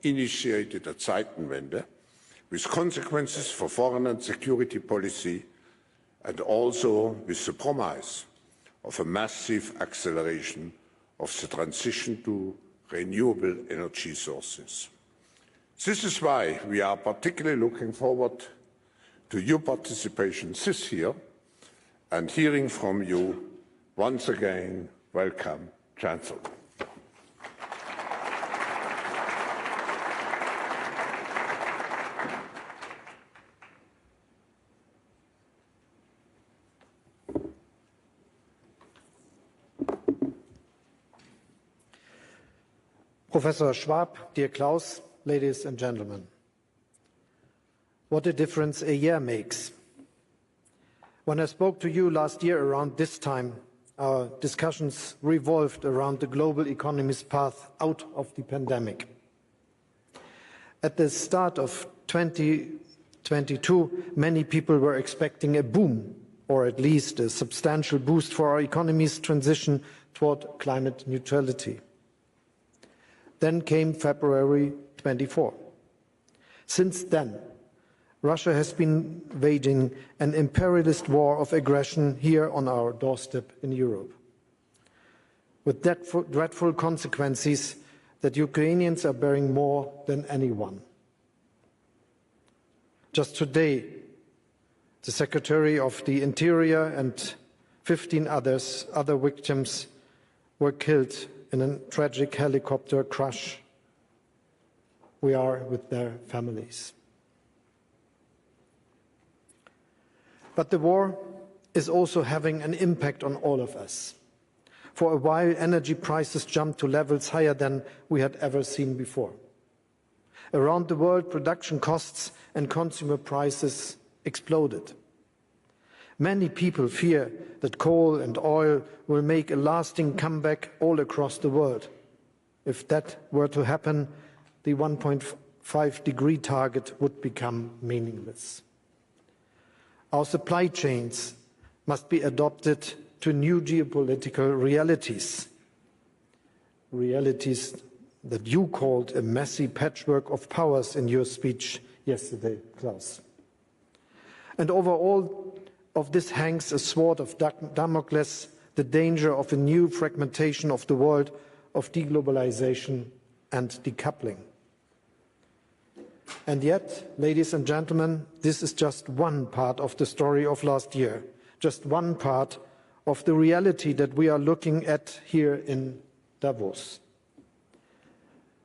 initiated a Zeitenwende with consequences for foreign and security policy, and also with the promise of a massive acceleration of the transition to renewable energy sources. This is why we are particularly looking forward to your participation this year and hearing from you. Once again, welcome, Chancellor. Professor Schwab, dear Klaus, ladies and gentlemen, what a difference a year makes. When I spoke to you last year around this time, our discussions revolved around the global economy's path out of the pandemic. At the start of 2022, many people were expecting a boom, or at least a substantial boost for our economy's transition toward climate neutrality. Then came February 24. Since then, Russia has been waging an imperialist war of aggression here on our doorstep in Europe, with dreadful consequences that Ukrainians are bearing more than anyone. Just today, the Secretary of the Interior and 15 other victims were killed in a tragic helicopter crash. We are with their families. But the war is also having an impact on all of us. For a while, energy prices jumped to levels higher than we had ever seen before. Around the world, production costs and consumer prices exploded. Many people fear that coal and oil will make a lasting comeback all across the world. If that were to happen, the 1.5-degree target would become meaningless. Our supply chains must be adapted to new geopolitical realities, realities that you called a messy patchwork of powers in your speech yesterday, Klaus. And over all of this hangs a sword of Damocles, the danger of a new fragmentation of the world, of deglobalization and decoupling. And yet, ladies and gentlemen, this is just one part of the story of last year, just one part of the reality that we are looking at here in Davos.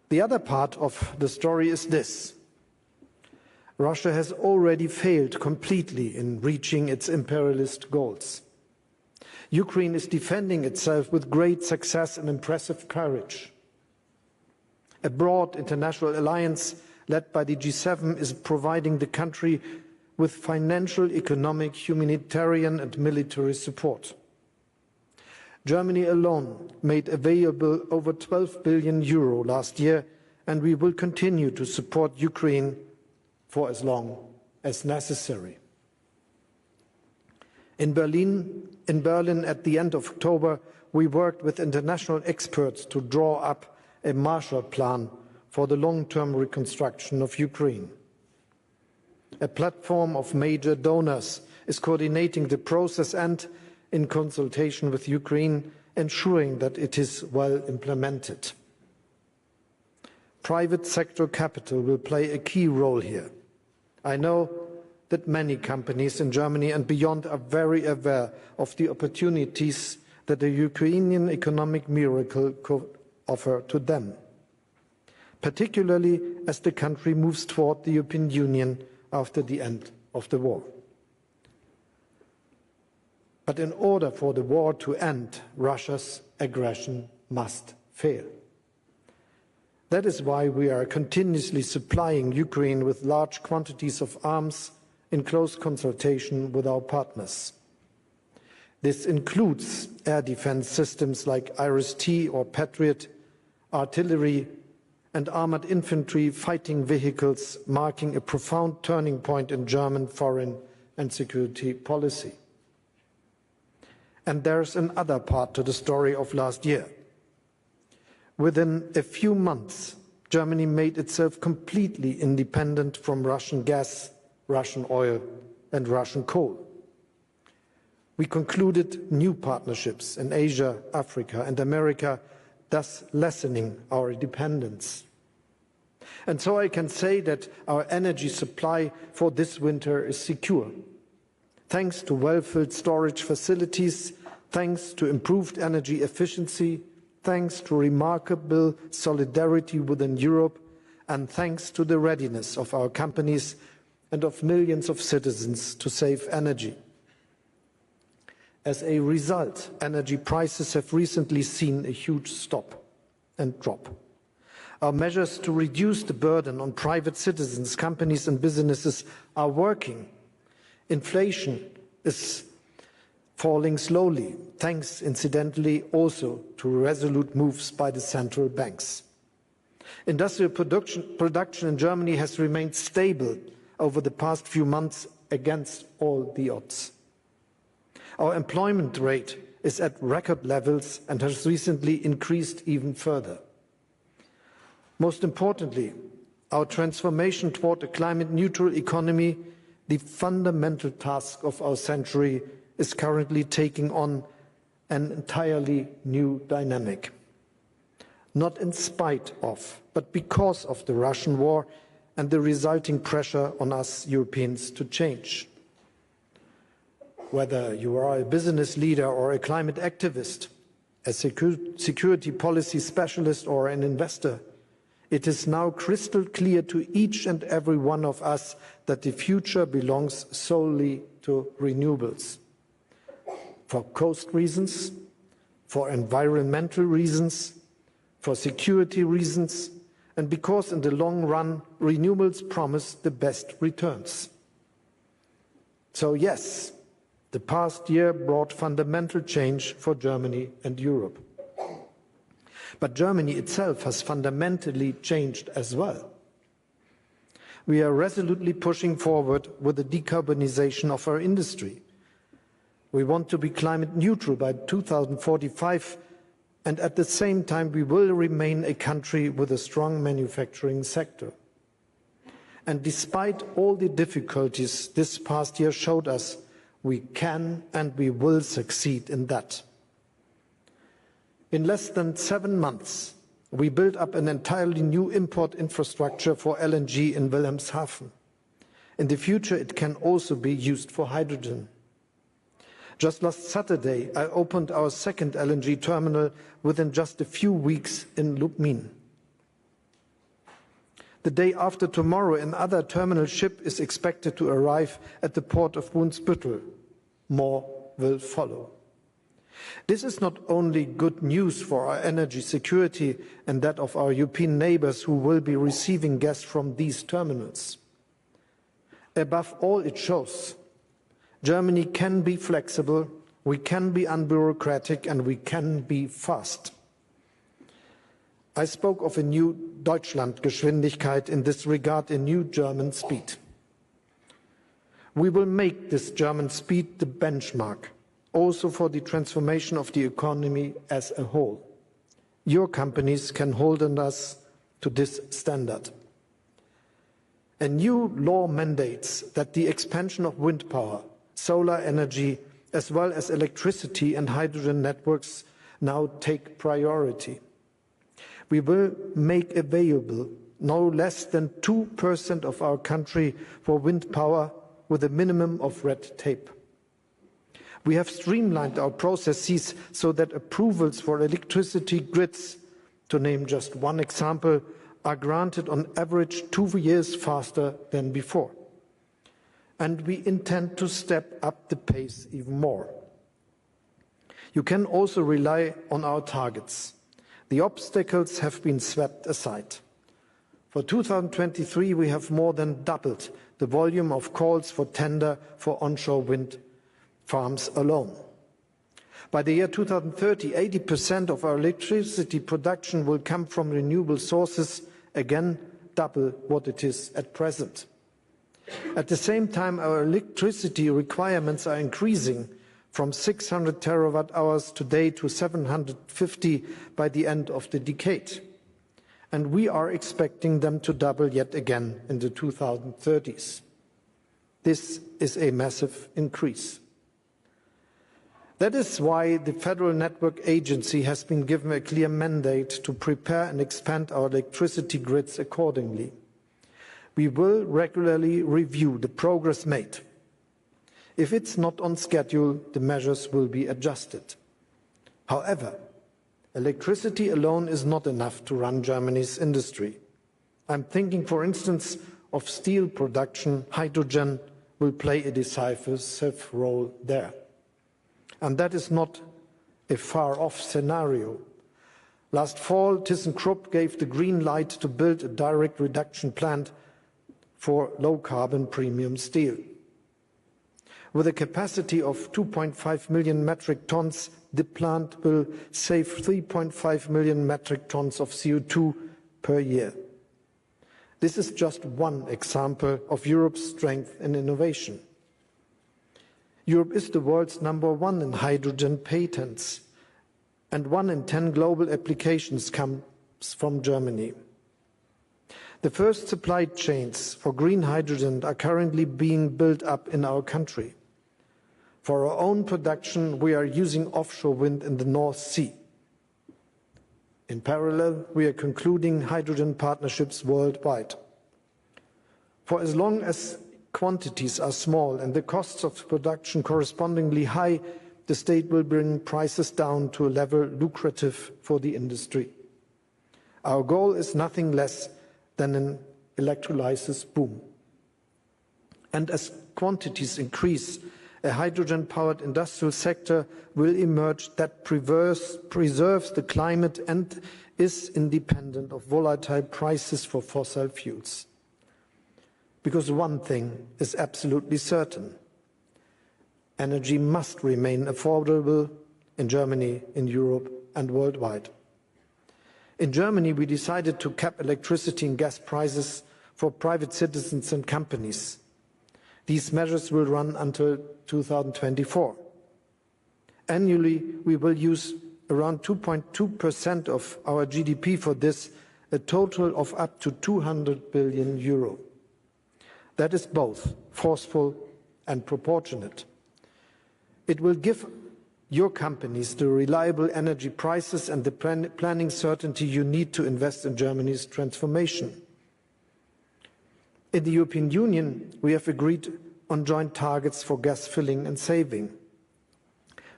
The other part of the story is this. Russia has already failed completely in reaching its imperialist goals. Ukraine is defending itself with great success and impressive courage. A broad international alliance led by the G7 is providing the country with financial, economic, humanitarian and military support. Germany alone made available over €12 billion last year, and we will continue to support Ukraine for as long as necessary. In Berlin at the end of October, we worked with international experts to draw up a Marshall Plan for the long-term reconstruction of Ukraine. A platform of major donors is coordinating the process and, in consultation with Ukraine, ensuring that it is well implemented. Private sector capital will play a key role here. I know that many companies in Germany and beyond are very aware of the opportunities that the Ukrainian economic miracle could offer to them, particularly as the country moves toward the European Union after the end of the war. But in order for the war to end, Russia's aggression must fail. That is why we are continuously supplying Ukraine with large quantities of arms in close consultation with our partners. This includes air defense systems like Iris-T or Patriot, artillery and armored infantry fighting vehicles, marking a profound turning point in German foreign and security policy. And there's another part to the story of last year. Within a few months, Germany made itself completely independent from Russian gas, Russian oil, and Russian coal. We concluded new partnerships in Asia, Africa, and America, thus lessening our dependence. And so I can say that our energy supply for this winter is secure, thanks to well-filled storage facilities, thanks to improved energy efficiency, thanks to remarkable solidarity within Europe, and thanks to the readiness of our companies and of millions of citizens to save energy. As a result, energy prices have recently seen a huge stop and drop. Our measures to reduce the burden on private citizens, companies and businesses are working. Inflation is falling slowly, thanks incidentally also to resolute moves by the central banks. Industrial production in Germany has remained stable over the past few months against all the odds. Our employment rate is at record levels and has recently increased even further. Most importantly, our transformation toward a climate-neutral economy, the fundamental task of our century, is currently taking on an entirely new dynamic. Not in spite of, but because of the Russian war and the resulting pressure on us Europeans to change. Whether you are a business leader or a climate activist, a security policy specialist or an investor, it is now crystal clear to each and every one of us that the future belongs solely to renewables. For cost reasons, for environmental reasons, for security reasons, and because in the long run, renewables promise the best returns. So yes, the past year brought fundamental change for Germany and Europe. But Germany itself has fundamentally changed as well. We are resolutely pushing forward with the decarbonization of our industry. We want to be climate neutral by 2045, and at the same time we will remain a country with a strong manufacturing sector. And despite all the difficulties this past year showed us, we can and we will succeed in that. In less than 7 months, we built up an entirely new import infrastructure for LNG in Wilhelmshaven. In the future, it can also be used for hydrogen. Just last Saturday, I opened our second LNG terminal within just a few weeks in Lubmin. The day after tomorrow, another terminal ship is expected to arrive at the port of Brunsbüttel. More will follow. This is not only good news for our energy security and that of our European neighbours who will be receiving gas from these terminals. Above all, it shows Germany can be flexible, we can be unbureaucratic, and we can be fast. I spoke of a new Deutschlandgeschwindigkeit, in this regard a new German speed. We will make this German speed the benchmark, also for the transformation of the economy as a whole. Your companies can hold on us to this standard. A new law mandates that the expansion of wind power, solar energy, as well as electricity and hydrogen networks now take priority. We will make available no less than 2% of our country for wind power with a minimum of red tape. We have streamlined our processes so that approvals for electricity grids, to name just one example, are granted on average 2 years faster than before. And we intend to step up the pace even more. You can also rely on our targets. The obstacles have been swept aside. For 2023, we have more than doubled the volume of calls for tender for onshore wind farms alone. By the year 2030, 80% of our electricity production will come from renewable sources, again, double what it is at present. At the same time, our electricity requirements are increasing from 600 terawatt hours today to 750 by the end of the decade. and we are expecting them to double yet again in the 2030s. This is a massive increase. That is why the Federal Network Agency has been given a clear mandate to prepare and expand our electricity grids accordingly. We will regularly review the progress made. If it's not on schedule, the measures will be adjusted. However, electricity alone is not enough to run Germany's industry. I'm thinking, for instance, of steel production. Hydrogen will play a decisive role there. And that is not a far-off scenario. Last fall, ThyssenKrupp gave the green light to build a direct reduction plant for low-carbon premium steel. With a capacity of 2.5 million metric tons, the plant will save 3.5 million metric tons of CO2 per year. This is just one example of Europe's strength and innovation. Europe is the world's #1 in hydrogen patents, and 1 in 10 global applications comes from Germany. The first supply chains for green hydrogen are currently being built up in our country. For our own production, we are using offshore wind in the North Sea. In parallel, we are concluding hydrogen partnerships worldwide. For as long as quantities are small and the costs of production correspondingly high, the state will bring prices down to a level lucrative for the industry. Our goal is nothing less than an electrolysis boom. And as quantities increase, a hydrogen-powered industrial sector will emerge that preserves the climate and is independent of volatile prices for fossil fuels. Because one thing is absolutely certain: energy must remain affordable in Germany, in Europe, and worldwide. In Germany, we decided to cap electricity and gas prices for private citizens and companies. These measures will run until 2024. Annually, we will use around 2.2% of our GDP for this, a total of up to 200 billion euro. That is both forceful and proportionate. It will give your companies the reliable energy prices and the planning certainty you need to invest in Germany's transformation. In the European Union, we have agreed on joint targets for gas filling and saving.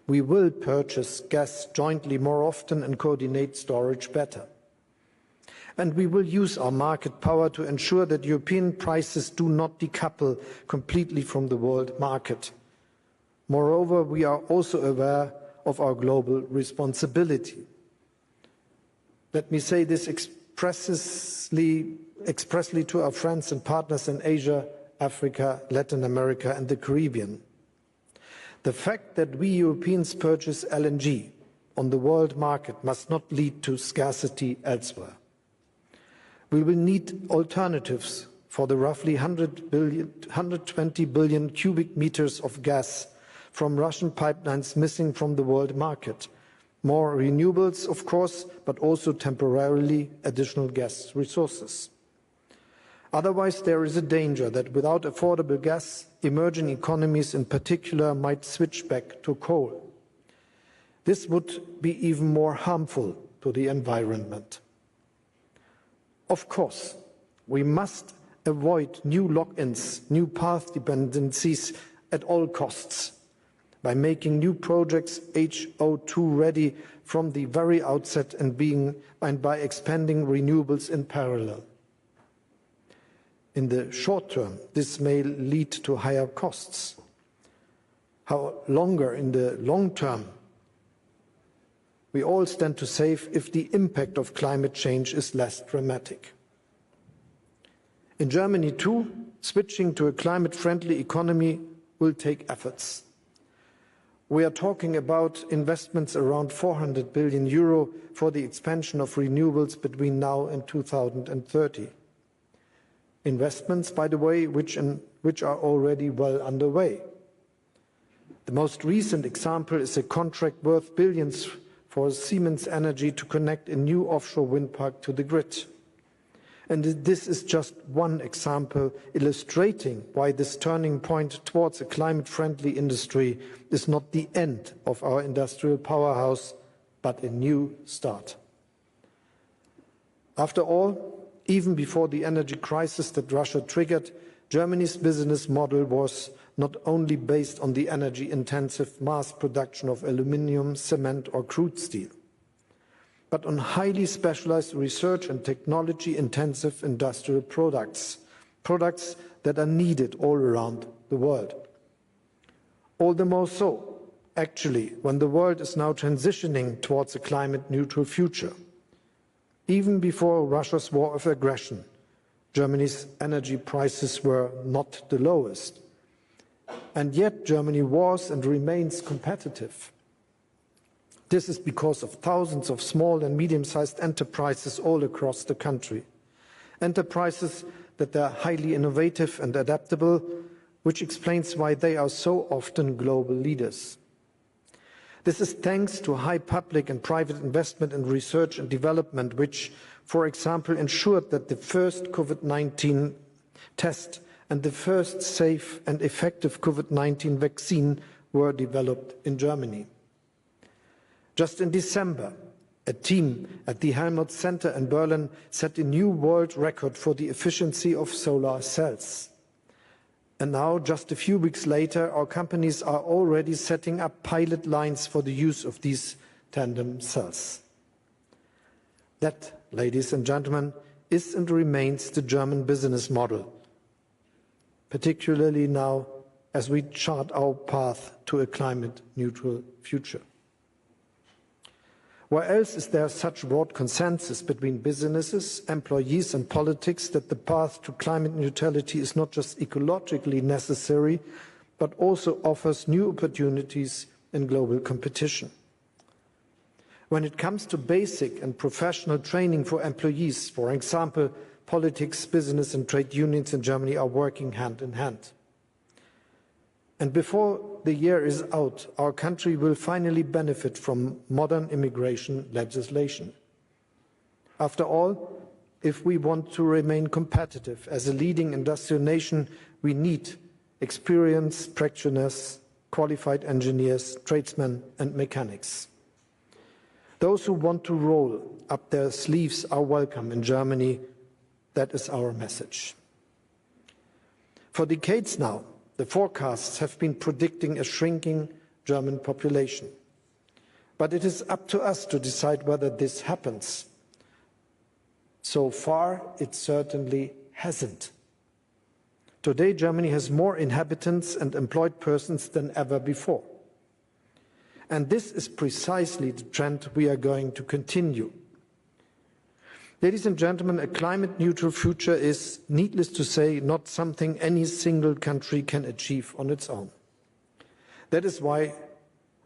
We will purchase gas jointly more often and coordinate storage better. And we will use our market power to ensure that European prices do not decouple completely from the world market. Moreover, we are also aware of our global responsibility. Let me say this expressly to our friends and partners in Asia, Africa, Latin America, and the Caribbean. The fact that we Europeans purchase LNG on the world market must not lead to scarcity elsewhere. We will need alternatives for the roughly 120 billion cubic meters of gas from Russian pipelines missing from the world market. More renewables, of course, but also temporarily additional gas resources. Otherwise, there is a danger that without affordable gas, emerging economies in particular might switch back to coal. This would be even more harmful to the environment. Of course, we must avoid new lock-ins, new path dependencies at all costs by making new projects HO2 ready from the very outset and by expanding renewables in parallel. In the short term, this may lead to higher costs. However, in the long term, we all stand to save if the impact of climate change is less dramatic. In Germany, too, switching to a climate-friendly economy will take efforts. We are talking about investments around 400 billion euro for the expansion of renewables between now and 2030. Investments, by the way, which are already well underway. The most recent example is a contract worth billions for Siemens Energy to connect a new offshore wind park to the grid. And this is just one example illustrating why this turning point towards a climate-friendly industry is not the end of our industrial powerhouse, but a new start. After all, even before the energy crisis that Russia triggered, Germany's business model was not only based on the energy-intensive mass production of aluminium, cement or crude steel, but on highly specialized research and technology-intensive industrial products that are needed all around the world. All the more so, actually, when the world is now transitioning towards a climate-neutral future. Even before Russia's war of aggression, Germany's energy prices were not the lowest. And yet Germany was and remains competitive. This is because of thousands of small and medium-sized enterprises all across the country. Enterprises that are highly innovative and adaptable, which explains why they are so often global leaders. This is thanks to high public and private investment in research and development, which, for example, ensured that the first COVID-19 test and the first safe and effective COVID-19 vaccine were developed in Germany. Just in December, a team at the Helmholtz Center in Berlin set a new world record for the efficiency of solar cells. And now, just a few weeks later, our companies are already setting up pilot lines for the use of these tandem cells. That, ladies and gentlemen, is and remains the German business model, particularly now as we chart our path to a climate-neutral future. Where else is there such broad consensus between businesses, employees and politics that the path to climate neutrality is not just ecologically necessary, but also offers new opportunities in global competition? When it comes to basic and professional training for employees, for example, politics, business and trade unions in Germany are working hand in hand. And before the year is out, our country will finally benefit from modern immigration legislation. After all, if we want to remain competitive as a leading industrial nation, we need experienced practitioners, qualified engineers, tradesmen and mechanics. Those who want to roll up their sleeves are welcome in Germany. That is our message. For decades now, the forecasts have been predicting a shrinking German population. But it is up to us to decide whether this happens. So far, it certainly hasn't. Today, Germany has more inhabitants and employed persons than ever before. And this is precisely the trend we are going to continue. Ladies and gentlemen, a climate-neutral future is, needless to say, not something any single country can achieve on its own. That is why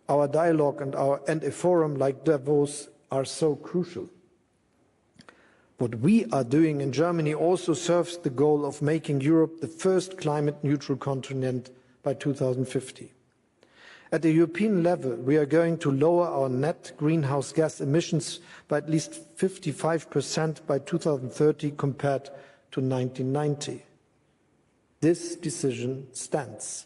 our dialogue and a forum like Davos are so crucial. What we are doing in Germany also serves the goal of making Europe the first climate-neutral continent by 2050. At the European level, we are going to lower our net greenhouse gas emissions by at least 55% by 2030 compared to 1990. This decision stands.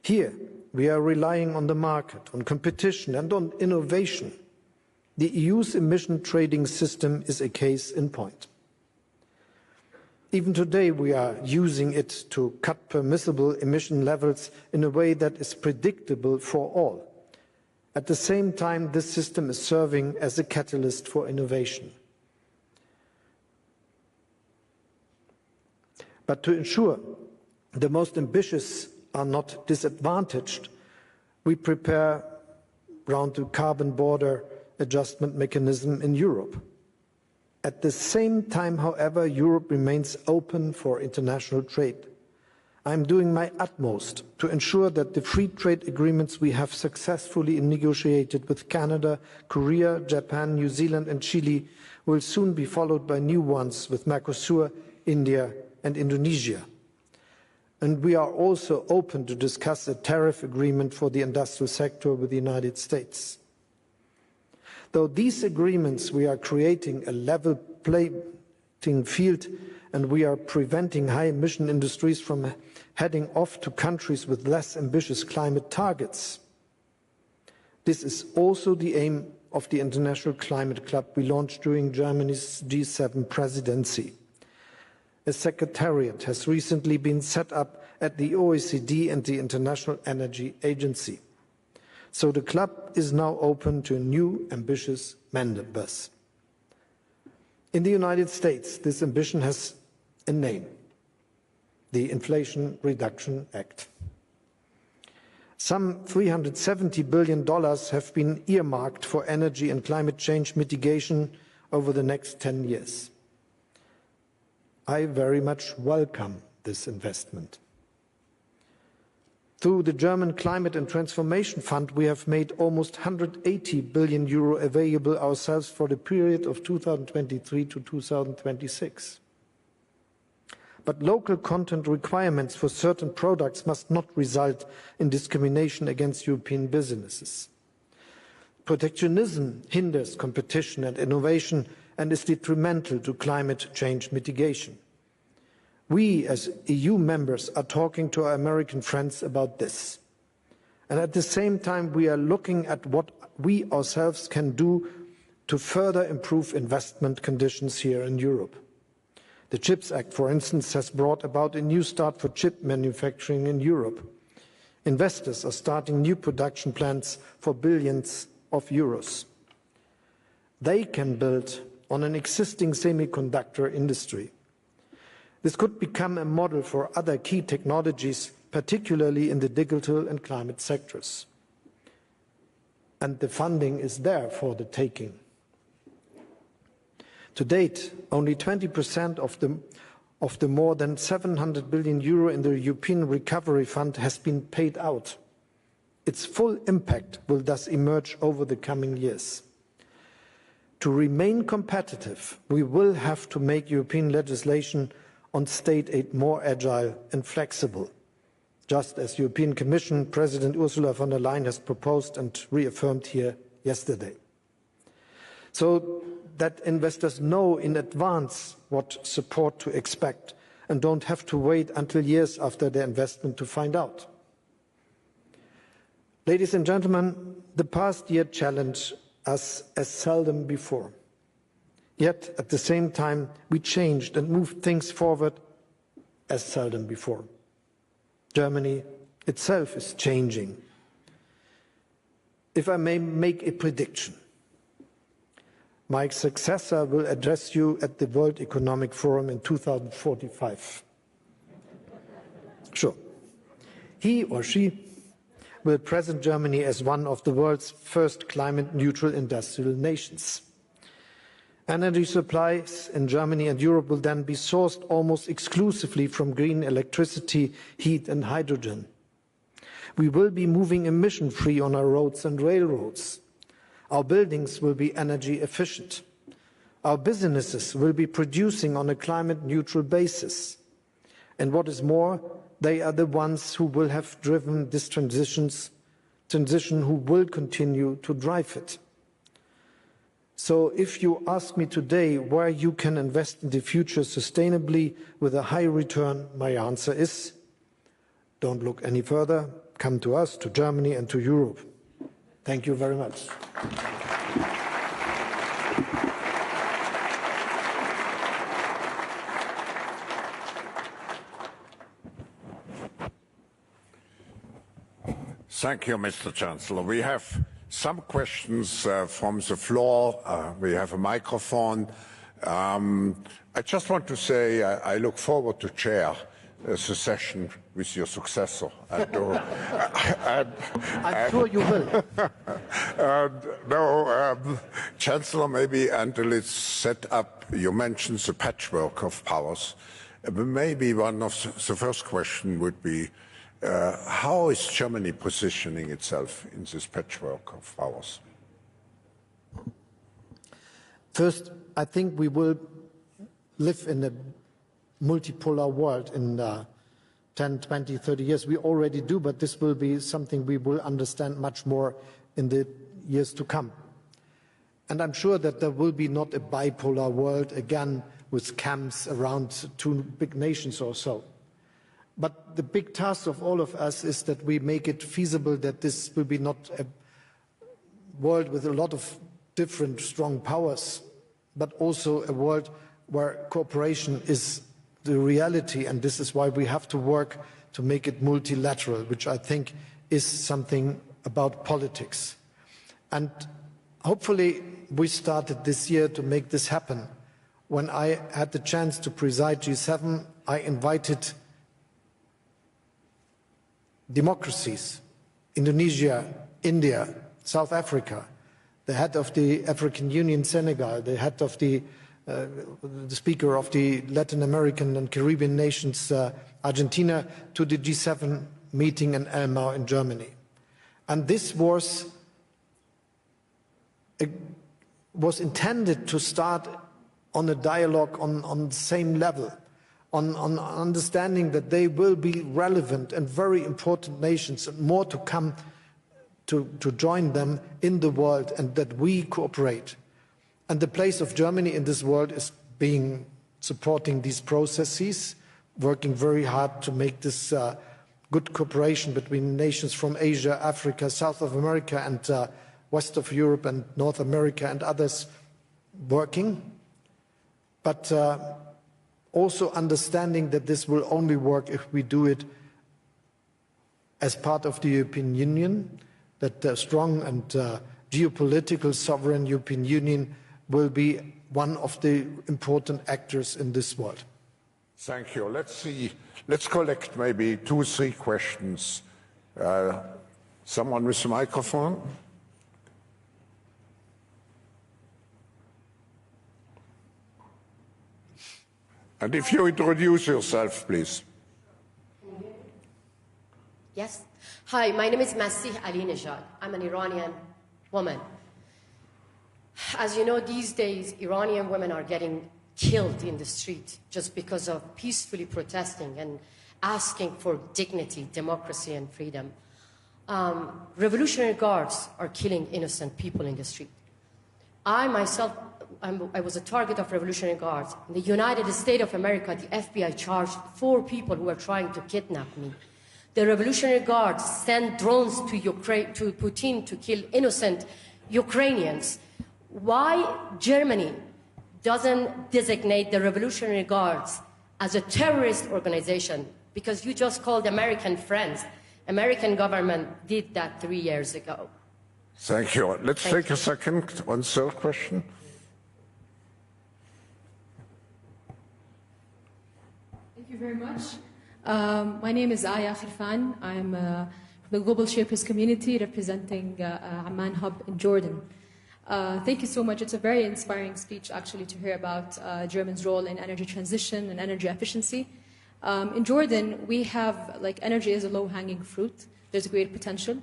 Here, we are relying on the market, on competition and on innovation. The EU's emission trading system is a case in point. Even today, we are using it to cut permissible emission levels in a way that is predictable for all. At the same time, this system is serving as a catalyst for innovation. But to ensure the most ambitious are not disadvantaged, we prepare around the carbon border adjustment mechanism in Europe. At the same time, however, Europe remains open for international trade. I am doing my utmost to ensure that the free trade agreements we have successfully negotiated with Canada, Korea, Japan, New Zealand and Chile will soon be followed by new ones with Mercosur, India and Indonesia. And we are also open to discuss a tariff agreement for the industrial sector with the United States. Though these agreements, we are creating a level playing acting field, and we are preventing high-emission industries from heading off to countries with less ambitious climate targets. This is also the aim of the International Climate Club we launched during Germany's G7 presidency. A secretariat has recently been set up at the OECD and the International Energy Agency. So the club is now open to new ambitious members. In the United States, this ambition has a name: the Inflation Reduction Act. Some $370 billion have been earmarked for energy and climate change mitigation over the next 10 years. I very much welcome this investment. Through the German Climate and Transformation Fund, we have made almost 180 billion euro available ourselves for the period of 2023 to 2026. But local content requirements for certain products must not result in discrimination against European businesses. Protectionism hinders competition and innovation and is detrimental to climate change mitigation. We, as EU members, are talking to our American friends about this. And at the same time, we are looking at what we ourselves can do to further improve investment conditions here in Europe. The CHIPS Act, for instance, has brought about a new start for chip manufacturing in Europe. Investors are starting new production plants for billions of euros. They can build on an existing semiconductor industry. This could become a model for other key technologies, particularly in the digital and climate sectors. And the funding is there for the taking. To date, only 20% of the more than 700 billion euro in the European Recovery Fund has been paid out. Its full impact will thus emerge over the coming years. To remain competitive, we will have to make European legislation on state aid more agile and flexible, just as European Commission President Ursula von der Leyen has proposed and reaffirmed here yesterday. So that investors know in advance what support to expect and don't have to wait until years after their investment to find out. Ladies and gentlemen, the past year challenged us as seldom before. Yet, at the same time, we changed and moved things forward as seldom before. Germany itself is changing. If I may make a prediction, my successor will address you at the World Economic Forum in 2045. Sure. He or she will present Germany as one of the world's first climate-neutral industrial nations. Energy supplies in Germany and Europe will then be sourced almost exclusively from green electricity, heat and hydrogen. We will be moving emission-free on our roads and railroads. Our buildings will be energy efficient. Our businesses will be producing on a climate-neutral basis. And what is more, they are the ones who will have driven this transition who will continue to drive it. So if you ask me today where you can invest in the future sustainably with a high return, my answer is, don't look any further. Come to us, to Germany and to Europe. Thank you very much. Thank you, Mr. Chancellor. We have some questions from the floor. We have a microphone. I just want to say I look forward to chair the session with your successor. I'm sure you will. Chancellor, maybe until it's set up, you mentioned the patchwork of powers. Maybe one of the first question would be, how is Germany positioning itself in this patchwork of powers? First, I think we will live in a multipolar world in 10, 20, 30 years. We already do, but this will be something we will understand much more in the years to come. And I'm sure that there will be not a bipolar world again with camps around two big nations or so. But the big task of all of us is that we make it feasible that this will be not a world with a lot of different strong powers, but also a world where cooperation is the reality, and this is why we have to work to make it multilateral, which I think is something about politics. And hopefully we started this year to make this happen. When I had the chance to preside G7, I invited democracies, Indonesia, India, South Africa, the head of the African Union, Senegal, the head of the speaker of the Latin American and Caribbean nations, Argentina, to the G7 meeting in Elmau in Germany. And this was intended to start on a dialogue on the same level, on understanding that they will be relevant and very important nations, and more to come to join them in the world, and that we cooperate. And the place of Germany in this world is supporting these processes, working very hard to make this good cooperation between nations from Asia, Africa, South of America, and West of Europe and North America and others working. But also understanding that this will only work if we do it as part of the European Union, that the strong and geopolitical sovereign European Union will be one of the important actors in this world. Thank you. Let's collect maybe 2 or 3 questions. Someone with the microphone? And if you introduce yourself, please. Yes. Hi, my name is Masih Ali Nejad. I'm an Iranian woman. As you know, these days, Iranian women are getting killed in the street just because of peacefully protesting and asking for dignity, democracy, and freedom. Revolutionary guards are killing innocent people in the street. I myself, I was a target of revolutionary guards. In the United States of America, the FBI charged 4 people who were trying to kidnap me. The revolutionary guards sent drones to Ukraine, to Putin, to kill innocent Ukrainians. Why Germany doesn't designate the revolutionary guards as a terrorist organization? Because you just called American friends. American government did that 3 years ago. Thank you. Let's take a second. 1 third question. Thank you very much. My name is Aya Khirfan. I'm the Global Shapers community representing Amman Hub in Jordan. Thank you so much. It's a very inspiring speech, actually, to hear about Germany's role in energy transition and energy efficiency. In Jordan, we have, energy is a low-hanging fruit. There's great potential.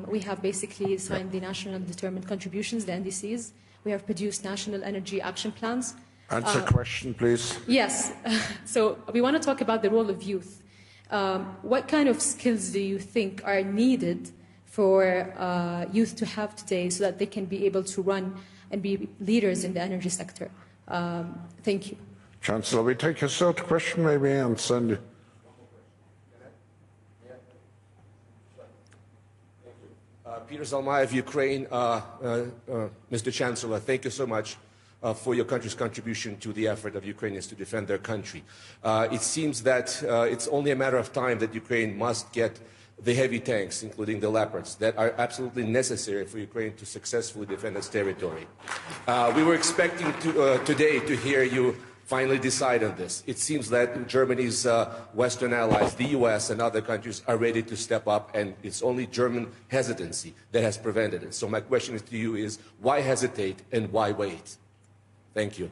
We have basically signed the National Determined Contributions, the NDCs. We have produced national energy action plans. Answer question, please. Yes. So we want to talk about the role of youth. What kind of skills do you think are needed for youth to have today so that they can be able to run and be leaders in the energy sector? Thank you. Chancellor, we take a third question maybe and send it. Peter Zalmai of Ukraine. Mr. Chancellor, thank you so much for your country's contribution to the effort of Ukrainians to defend their country. It seems that it's only a matter of time that Ukraine must get the heavy tanks, including the Leopards, that are absolutely necessary for Ukraine to successfully defend its territory. We were expecting today to hear you finally decide on this. It seems that Germany's Western allies, the US and other countries, are ready to step up, and it's only German hesitancy that has prevented it. So my question to you is, why hesitate and why wait? Thank you.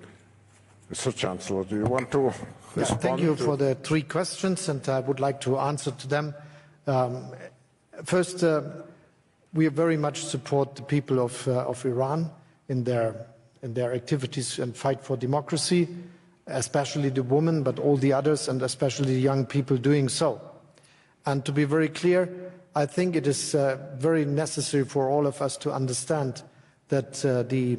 Mr. Chancellor, do you want to respond? Thank you for the 3 questions, and I would like to answer to them. First, we very much support the people of Iran in their activities and fight for democracy, especially the women, but all the others, and especially the young people doing so. And to be very clear, I think it is very necessary for all of us to understand that the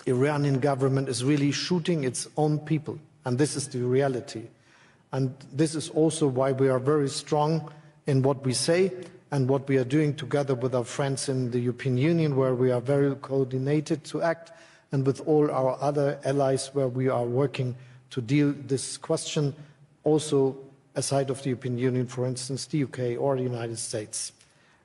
Iranian government is really shooting its own people, and this is the reality. And this is also why we are very strong in what we say and what we are doing together with our friends in the European Union, where we are very coordinated to act, and with all our other allies, where we are working to deal this question, also aside of the European Union, for instance, the UK or the United States.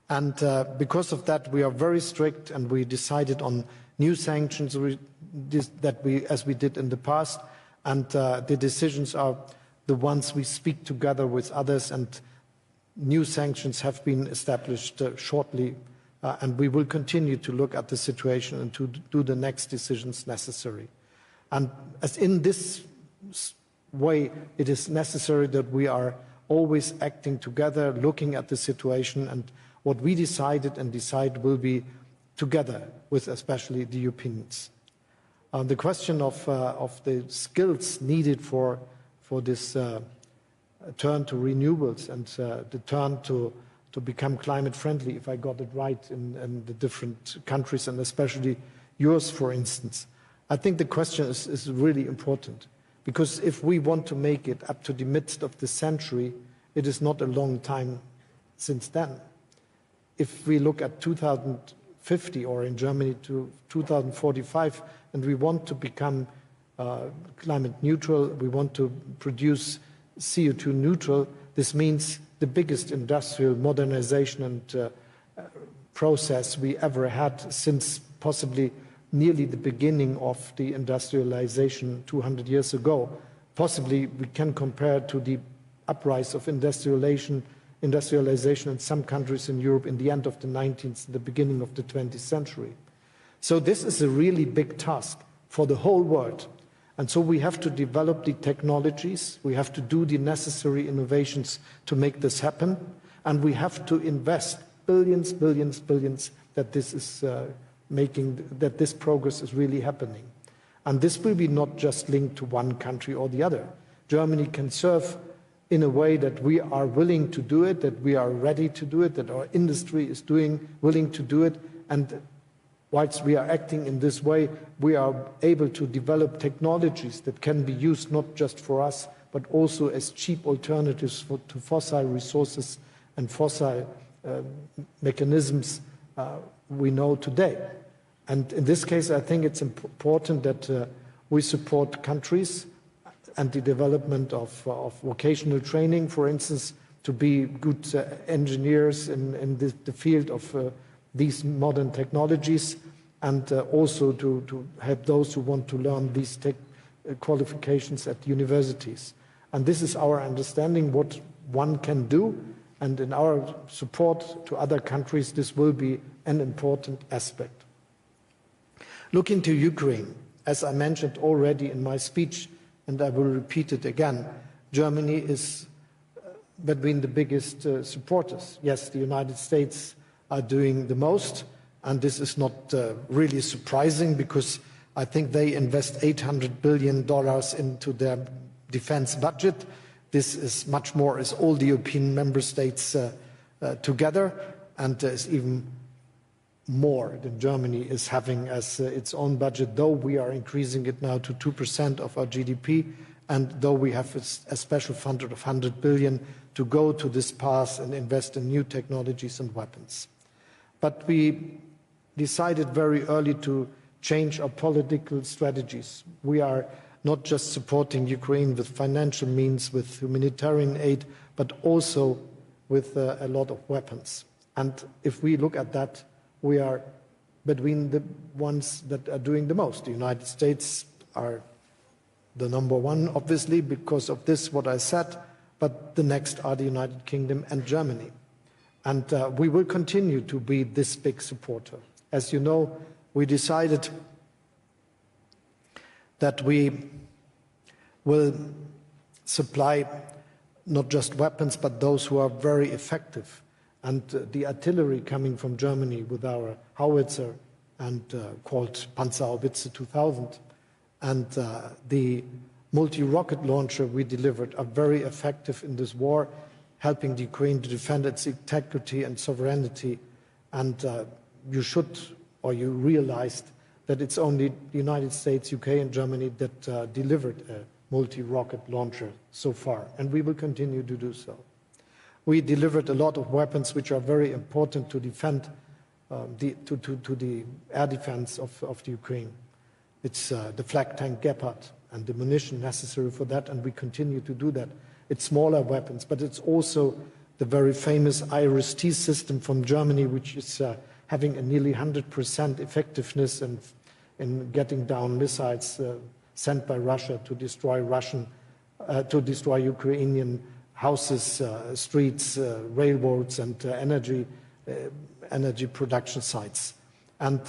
And because of that, we are very strict, and we decided on new sanctions as we did in the past, and the decisions are the ones we speak together with others, and new sanctions have been established shortly, and we will continue to look at the situation and to do the next decisions necessary. And as in this way, it is necessary that we are always acting together, looking at the situation, and what we decided and decide will be together with especially the Europeans. The question of the skills needed for this turn to renewables and the turn to become climate friendly, if I got it right, in the different countries, and especially yours, for instance. I think the question is really important, because if we want to make it up to the midst of the century, it is not a long time since then. If we look at 2050, or in Germany to 2045, and we want to become climate neutral, we want to produce CO2 neutral, this means the biggest industrial modernization and process we ever had since possibly nearly the beginning of the industrialization 200 years ago. Possibly we can compare to the uprise of industrialization in some countries in Europe in the end of the 19th, the beginning of the 20th century. So this is a really big task for the whole world. And so we have to develop the technologies, we have to do the necessary innovations to make this happen, and we have to invest billions that this is that this progress is really happening. And this will be not just linked to one country or the other. Germany can serve in a way that we are willing to do it, that we are ready to do it, that our industry is willing to do it, and whilst we are acting in this way, we are able to develop technologies that can be used not just for us, but also as cheap alternatives to fossil resources and fossil mechanisms we know today. And in this case, I think it's important that we support countries and the development of vocational training, for instance, to be good engineers in the field of these modern technologies, and also to help those who want to learn these qualifications at universities. And this is our understanding what one can do, and in our support to other countries, this will be an important aspect. Looking to Ukraine, as I mentioned already in my speech, and I will repeat it again, Germany is between the biggest supporters. Yes, the United States are doing the most, and this is not really surprising, because I think they invest $800 billion into their defense budget. This is much more as all the European member states together, and is even more than Germany is having as its own budget, though we are increasing it now to 2% of our GDP, and though we have a special fund of 100 billion to go to this path and invest in new technologies and weapons. But we decided very early to change our political strategies. We are not just supporting Ukraine with financial means, with humanitarian aid, but also with a lot of weapons. And if we look at that, we are between the ones that are doing the most. The United States are the number one, obviously, because of this, what I said, but the next are the United Kingdom and Germany. And we will continue to be this big supporter. As you know, we decided that we will supply not just weapons, but those who are very effective. And the artillery coming from Germany with our howitzer and called Panzerhaubitze 2000 and the multi-rocket launcher we delivered are very effective in this war, helping the Ukraine to defend its integrity and sovereignty. And you should, or you realized that it's only the United States, UK and Germany that delivered a multi-rocket launcher so far, and we will continue to do so. We delivered a lot of weapons which are very important to defend to the air defense of the Ukraine. It's the flak tank Gepard and the munition necessary for that, and we continue to do that. It's smaller weapons, but it's also the very famous IRIS-T system from Germany, which is having a nearly 100% effectiveness in getting down missiles sent by Russia to destroy Ukrainian houses, streets, railroads, and energy production sites. And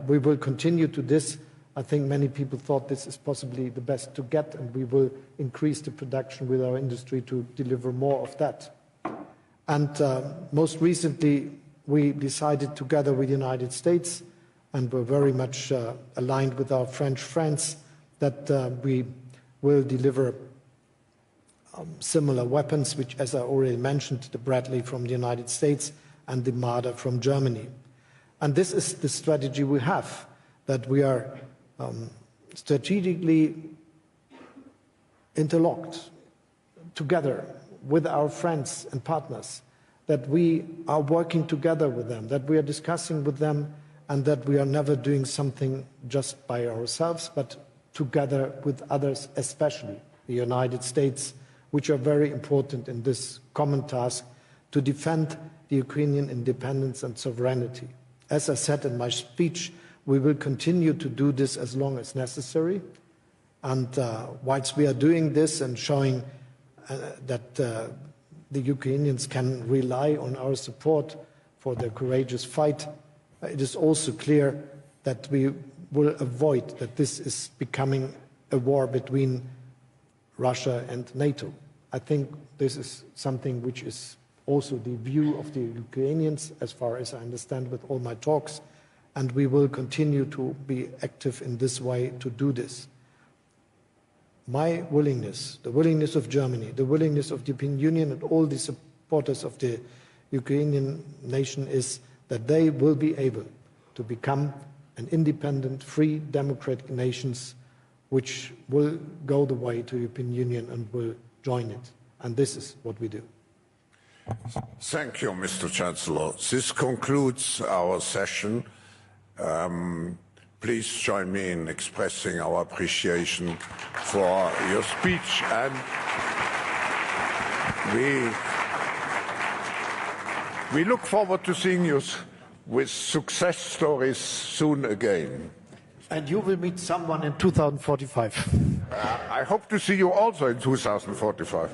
we will continue to this. I think many people thought this is possibly the best to get, and we will increase the production with our industry to deliver more of that. And most recently, we decided together with the United States, and we're very much aligned with our French friends, that we will deliver similar weapons, which, as I already mentioned, the Bradley from the United States and the Marder from Germany. And this is the strategy we have, that we are strategically interlocked together with our friends and partners, that we are working together with them, that we are discussing with them, and that we are never doing something just by ourselves, but together with others, especially the United States, which are very important in this common task to defend the Ukrainian independence and sovereignty. As I said in my speech, we will continue to do this as long as necessary. And whilst we are doing this and showing that the Ukrainians can rely on our support for their courageous fight, it is also clear that we will avoid that this is becoming a war between Russia and NATO. I think this is something which is also the view of the Ukrainians, as far as I understand with all my talks, and we will continue to be active in this way to do this. My willingness, the willingness of Germany, the willingness of the European Union and all the supporters of the Ukrainian nation is that they will be able to become an independent, free, democratic nations which will go the way to the European Union and will join it. And this is what we do. Thank you, Mr. Chancellor. This concludes our session. Please join me in expressing our appreciation for your speech, and we look forward to seeing you with success stories soon again. And you will meet someone in 2045. I hope to see you also in 2045.